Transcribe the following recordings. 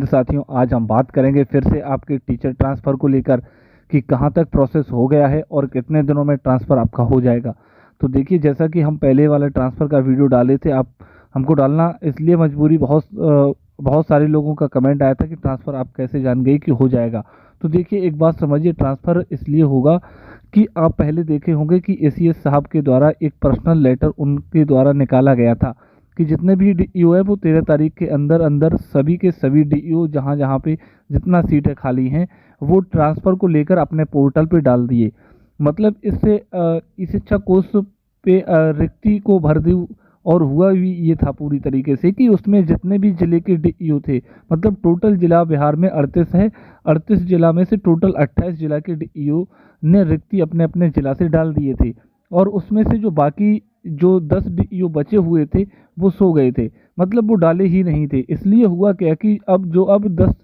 हिंद साथियों, आज हम बात करेंगे फिर से आपके टीचर ट्रांसफ़र को लेकर कि कहां तक प्रोसेस हो गया है और कितने दिनों में ट्रांसफ़र आपका हो जाएगा। तो देखिए, जैसा कि हम पहले वाला ट्रांसफ़र का वीडियो डाले थे, आप हमको डालना इसलिए मजबूरी, बहुत सारे लोगों का कमेंट आया था कि ट्रांसफ़र आप कैसे जान गए कि हो जाएगा। तो देखिए, एक बात समझिए, ट्रांसफ़र इसलिए होगा कि आप पहले देखे होंगे कि एसीएस साहब के द्वारा एक पर्सनल लेटर उनके द्वारा निकाला गया था कि जितने भी डीईओ है वो 13 तारीख के अंदर अंदर सभी के सभी डीईओ जहाँ जहाँ पे जितना सीटें खाली हैं वो ट्रांसफ़र को लेकर अपने पोर्टल पे डाल दिए। मतलब इससे ई शिक्षा कोष पे रिक्ति को भर दी। और हुआ भी ये था पूरी तरीके से कि उसमें जितने भी ज़िले के डीईओ थे, मतलब टोटल ज़िला बिहार में 38 है, 38 ज़िला में से टोटल 28 ज़िला के डीईओ ने रिक्ति अपने अपने ज़िला से डाल दिए थे। और उसमें से जो बाकी जो 10 डीईओ बचे हुए थे वो सो गए थे, मतलब वो डाले ही नहीं थे। इसलिए हुआ क्या कि अब 10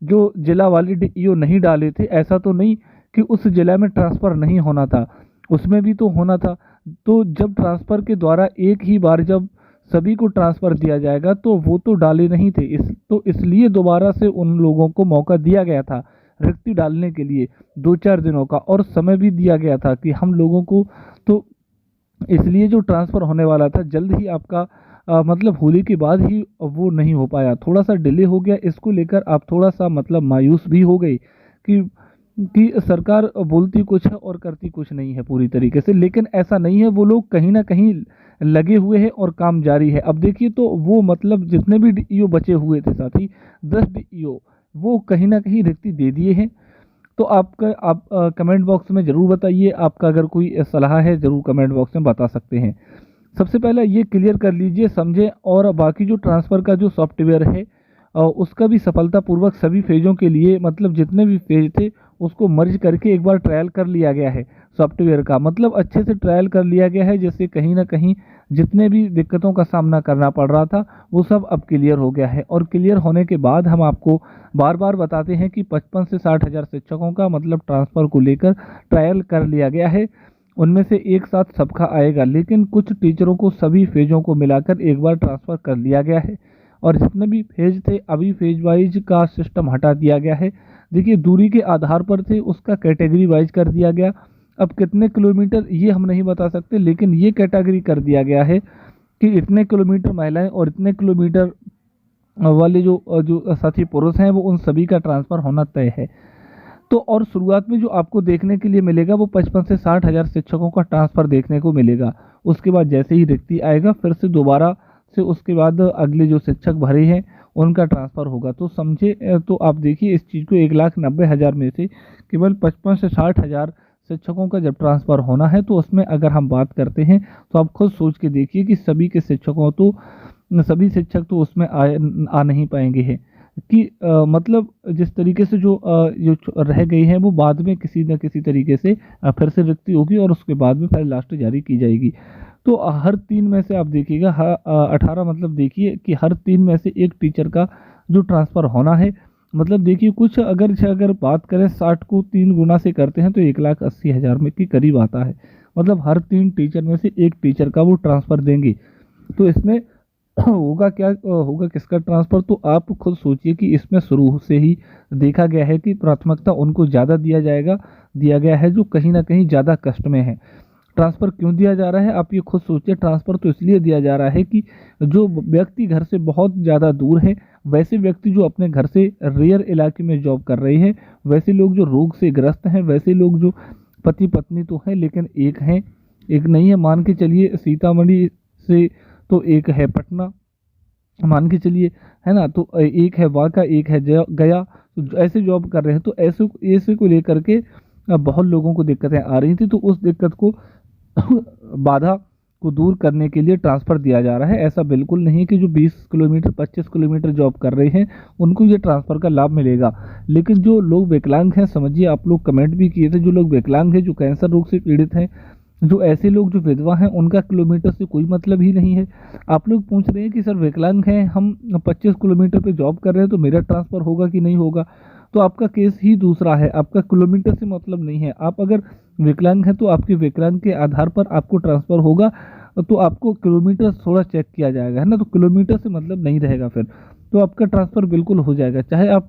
जो जिला वाले डीईओ नहीं डाले थे, ऐसा तो नहीं कि उस जिला में ट्रांसफ़र नहीं होना था, उसमें भी तो होना था। तो जब ट्रांसफ़र के द्वारा एक ही बार जब सभी को ट्रांसफ़र दिया जाएगा तो वो तो डाले नहीं थे, इसलिए दोबारा से उन लोगों को मौका दिया गया था रिक्ति डालने के लिए 2-4 दिनों का, और समय भी दिया गया था कि हम लोगों को। तो इसलिए जो ट्रांसफ़र होने वाला था जल्द ही आपका मतलब होली के बाद ही वो नहीं हो पाया, थोड़ा सा डिले हो गया। इसको लेकर आप थोड़ा सा मतलब मायूस भी हो गए कि सरकार बोलती कुछ है और करती कुछ नहीं है पूरी तरीके से। लेकिन ऐसा नहीं है, वो लोग कहीं ना कहीं लगे हुए हैं और काम जारी है। अब देखिए, तो वो मतलब जितने भी डीईओ बचे हुए थे साथी, 10 डीईओ वो कहीं ना कहीं रिक्ति दे दिए हैं। तो आप कमेंट बॉक्स में ज़रूर बताइए, आपका अगर कोई सलाह है ज़रूर कमेंट बॉक्स में बता सकते हैं। सबसे पहले ये क्लियर कर लीजिए, समझें। और बाकी जो ट्रांसफ़र का जो सॉफ्टवेयर है उसका भी सफलतापूर्वक सभी फेज़ों के लिए, मतलब जितने भी फेज थे उसको मर्ज करके एक बार ट्रायल कर लिया गया है सॉफ्टवेयर का, मतलब अच्छे से ट्रायल कर लिया गया है, जिससे कहीं ना कहीं जितने भी दिक्कतों का सामना करना पड़ रहा था वो सब अब क्लियर हो गया है। और क्लियर होने के बाद हम आपको बार बार बताते हैं कि 55 से 60 हज़ार शिक्षकों का मतलब ट्रांसफ़र को लेकर ट्रायल कर लिया गया है। उनमें से एक साथ सबका आएगा, लेकिन कुछ टीचरों को सभी फेज़ों को मिलाकर एक बार ट्रांसफ़र कर लिया गया है। और जितने भी फेज थे अभी फेज वाइज का सिस्टम हटा दिया गया है। देखिए, दूरी के आधार पर थे, उसका कैटेगरी वाइज कर दिया गया। अब कितने किलोमीटर ये हम नहीं बता सकते, लेकिन ये कैटेगरी कर दिया गया है कि इतने किलोमीटर महिलाएं और इतने किलोमीटर वाले जो जो साथी पुरुष हैं वो उन सभी का ट्रांसफ़र होना तय है। तो और शुरुआत में जो आपको देखने के लिए मिलेगा वो 55 से 60 हज़ार शिक्षकों का ट्रांसफ़र देखने को मिलेगा। उसके बाद जैसे ही रिक्ति आएगा फिर से दोबारा से उसके बाद अगले जो शिक्षक भरे हैं उनका ट्रांसफ़र होगा। तो समझे, तो आप देखिए इस चीज़ को 1,90,000 में से केवल 55 से 60 हज़ार शिक्षकों का जब ट्रांसफ़र होना है, तो उसमें अगर हम बात करते हैं तो आप खुद सोच के देखिए कि सभी सभी शिक्षक तो उसमें आ नहीं पाएंगे हैं कि मतलब जिस तरीके से जो रह गई हैं वो बाद में किसी न किसी तरीके से फिर से रिक्ति होगी और उसके बाद में फिर लास्ट जारी की जाएगी। तो हर 3 में से आप देखिएगा 18, मतलब देखिए कि हर 3 में से एक टीचर का जो ट्रांसफ़र होना है। मतलब देखिए, कुछ अगर बात करें 60 को 3 गुना से करते हैं तो 1,80,000 में के करीब आता है। मतलब हर 3 टीचर में से एक टीचर का वो ट्रांसफ़र देंगे। तो इसमें होगा क्या, होगा किसका ट्रांसफ़र, तो आप खुद सोचिए कि इसमें शुरू से ही देखा गया है कि प्राथमिकता उनको ज़्यादा दिया गया है जो कहीं ना कहीं ज़्यादा कष्ट में है। ट्रांसफ़र क्यों दिया जा रहा है, आप ये खुद सोचिए। ट्रांसफ़र तो इसलिए दिया जा रहा है कि जो व्यक्ति घर से बहुत ज़्यादा दूर है, वैसे व्यक्ति जो अपने घर से रेयर इलाके में जॉब कर रहे हैं, वैसे लोग जो रोग से ग्रस्त हैं, वैसे लोग जो पति पत्नी तो हैं लेकिन एक हैं, एक नहीं है। मान के चलिए सीतामढ़ी से तो एक है पटना, मान के चलिए, है ना, तो एक है वाका, एक है गया। तो ऐसे जॉब कर रहे हैं, तो ऐसे को लेकर के बहुत लोगों को दिक्कतें आ रही थी। तो उस दिक्कत को बाधा को दूर करने के लिए ट्रांसफ़र दिया जा रहा है। ऐसा बिल्कुल नहीं कि जो 20 किलोमीटर 25 किलोमीटर जॉब कर रहे हैं उनको ये ट्रांसफ़र का लाभ मिलेगा। लेकिन जो लोग विकलांग हैं, समझिए, आप लोग कमेंट भी किए थे, जो लोग विकलांग हैं, जो कैंसर रोग से पीड़ित हैं, जो ऐसे लोग जो विधवा हैं, उनका किलोमीटर से कोई मतलब ही नहीं है। आप लोग पूछ रहे हैं कि सर विकलांग हैं, हम 25 किलोमीटर पे जॉब कर रहे हैं, तो मेरा ट्रांसफ़र होगा कि नहीं होगा। तो आपका केस ही दूसरा है, आपका किलोमीटर से मतलब नहीं है। आप अगर विकलांग हैं तो आपके विकलांग के आधार पर आपको ट्रांसफ़र होगा, तो आपको किलोमीटर थोड़ा चेक किया जाएगा, है ना। तो किलोमीटर से मतलब नहीं रहेगा फिर। तो आपका ट्रांसफ़र बिल्कुल हो जाएगा, चाहे आप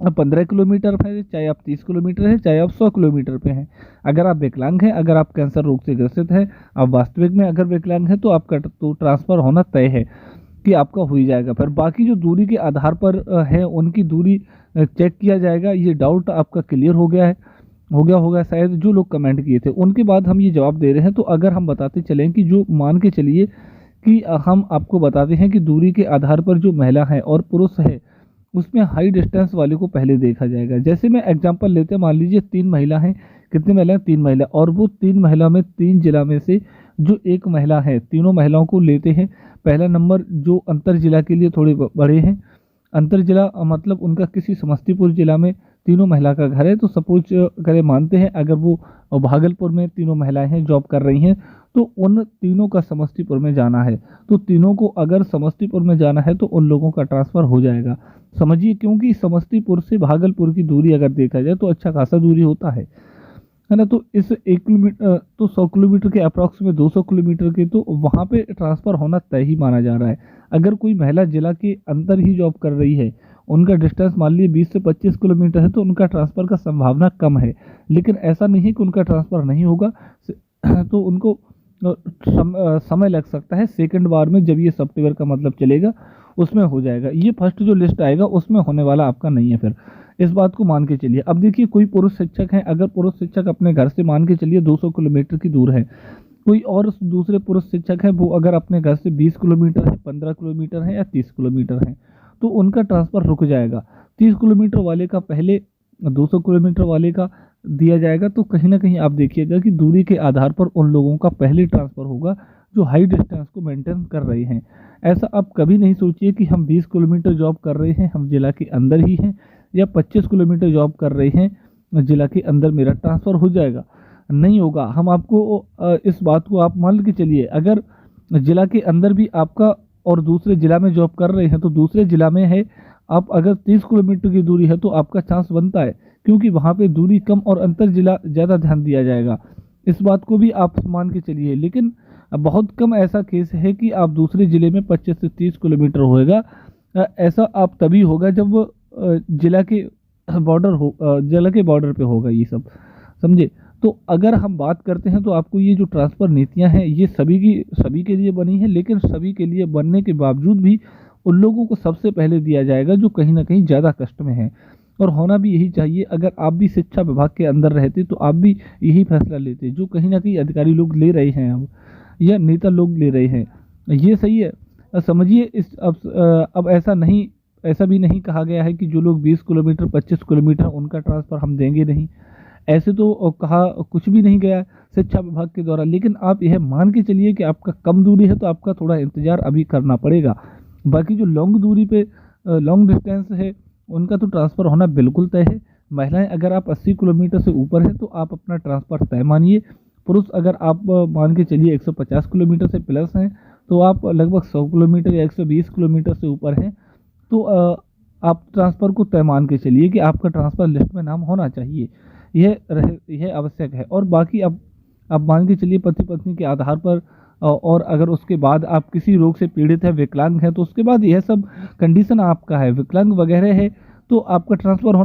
15 किलोमीटर पे है, चाहे आप 30 किलोमीटर है, चाहे आप 100 किलोमीटर पे हैं। अगर आप विकलांग हैं, अगर आप कैंसर रोग से ग्रसित हैं, आप वास्तविक में अगर विकलांग हैं, तो आपका तो ट्रांसफ़र होना तय है कि आपका हो ही जाएगा। फिर बाकी जो दूरी के आधार पर है, उनकी दूरी चेक किया जाएगा। ये डाउट आपका क्लियर हो गया है, हो गया होगा शायद जो लोग कमेंट किए थे। उनके बाद हम ये जवाब दे रहे हैं। तो अगर हम बताते चलें कि जो मान के चलिए कि हम आपको बताते हैं कि दूरी के आधार पर जो महिला है और पुरुष है, उसमें हाई डिस्टेंस वाले को पहले देखा जाएगा। जैसे मैं एग्जांपल लेते हैं, मान लीजिए 3 महिला हैं, कितनी महिला हैं? 3 महिला, और वो 3 महिला में 3 जिला में से जो एक महिला है, तीनों महिलाओं को लेते हैं। पहला नंबर जो अंतर जिला के लिए थोड़े बड़े हैं, अंतर जिला मतलब उनका किसी समस्तीपुर जिला में तीनों महिला का घर है। तो सपोज करें, मानते हैं अगर वो भागलपुर में तीनों महिलाएं हैं, जॉब कर रही हैं, तो उन तीनों का समस्तीपुर में जाना है। तो तीनों को अगर समस्तीपुर में जाना है तो उन लोगों का ट्रांसफ़र हो जाएगा। समझिए, क्योंकि समस्तीपुर से भागलपुर की दूरी अगर देखा जाए तो अच्छा खासा दूरी होता है ना। तो इस 1 किलोमीटर तो 100 किलोमीटर के अप्रॉक्स में 200 किलोमीटर के, तो वहाँ पे ट्रांसफ़र होना तय ही माना जा रहा है। अगर कोई महिला जिला के अंदर ही जॉब कर रही है, उनका डिस्टेंस मान लीजिए 20 से 25 किलोमीटर है, तो उनका ट्रांसफ़र का संभावना कम है। लेकिन ऐसा नहीं है कि उनका ट्रांसफ़र नहीं होगा। तो उनको समय लग सकता है। सेकंड बार में जब ये सॉफ्टवेयर का मतलब चलेगा, उसमें हो जाएगा। ये फर्स्ट जो लिस्ट आएगा उसमें होने वाला आपका नहीं है। फिर इस बात को मान के चलिए। अब देखिए, कोई पुरुष शिक्षक है, अगर पुरुष शिक्षक अपने घर से मान के चलिए 200 किलोमीटर की दूर है, कोई और दूसरे पुरुष शिक्षक है, वो अगर अपने घर से 20 किलोमीटर है, 15 किलोमीटर है या 30 किलोमीटर है, तो उनका ट्रांसफ़र रुक जाएगा। 30 किलोमीटर वाले का पहले 200 किलोमीटर वाले का दिया जाएगा। तो कहीं ना कहीं आप देखिएगा कि दूरी के आधार पर उन लोगों का पहले ट्रांसफ़र होगा जो हाई डिस्टेंस को मेंटेन कर रहे हैं। ऐसा आप कभी नहीं सोचिए कि हम 20 किलोमीटर जॉब कर रहे हैं, हम जिला के अंदर ही हैं, या 25 किलोमीटर जॉब कर रहे हैं, जिला के अंदर मेरा ट्रांसफ़र हो जाएगा। नहीं होगा। हम आपको इस बात को आप मान के चलिए, अगर जिला के अंदर भी आपका और दूसरे जिला में जॉब कर रहे हैं, तो दूसरे जिला में है आप अगर 30 किलोमीटर की दूरी है, तो आपका चांस बनता है, क्योंकि वहाँ पे दूरी कम और अंतर जिला ज़्यादा ध्यान दिया जाएगा। इस बात को भी आप मान के चलिए। लेकिन बहुत कम ऐसा केस है कि आप दूसरे ज़िले में 25 से 30 किलोमीटर होएगा। ऐसा आप तभी होगा जब जिला के जिला के बॉर्डर पे होगा ये सब, समझे। तो अगर हम बात करते हैं, तो आपको ये जो ट्रांसफ़र नीतियां हैं, ये सभी के लिए बनी है। लेकिन सभी के लिए बनने के बावजूद भी उन लोगों को सबसे पहले दिया जाएगा जो कहीं ना कहीं ज़्यादा कष्ट में है। और होना भी यही चाहिए। अगर आप भी शिक्षा विभाग के अंदर रहते तो आप भी यही फैसला लेते जो कहीं ना कहीं अधिकारी लोग ले रहे हैं अब, या नेता लोग ले रहे हैं। ये सही है। समझिए, अब ऐसा भी नहीं कहा गया है कि जो लोग 20 किलोमीटर 25 किलोमीटर उनका ट्रांसफ़र हम देंगे नहीं। ऐसे तो कहा कुछ भी नहीं गया है शिक्षा विभाग के द्वारा। लेकिन आप यह मान के चलिए कि आपका कम दूरी है तो आपका थोड़ा इंतज़ार अभी करना पड़ेगा। बाकी जो लॉन्ग दूरी पे लॉन्ग डिस्टेंस है, उनका तो ट्रांसफ़र होना बिल्कुल तय है। महिलाएं अगर आप 80 किलोमीटर से ऊपर हैं तो आप अपना ट्रांसफ़र तय मानिए। पुरुष अगर आप मान के चलिए 150 किलोमीटर से प्लस हैं, तो आप लगभग 100 किलोमीटर या 120 किलोमीटर से ऊपर हैं, तो आप ट्रांसफ़र को तय मान के चलिए कि आपका ट्रांसफ़र लिस्ट में नाम होना चाहिए। यह आवश्यक है। और बाकी अब मान के चलिए पति पत्नी के आधार पर, और अगर उसके बाद आप किसी रोग से पीड़ित है, विकलांग है, तो उसके बाद यह सब कंडीशन आपका है, विकलांग वगैरह है, तो आपका ट्रांसफ़र होना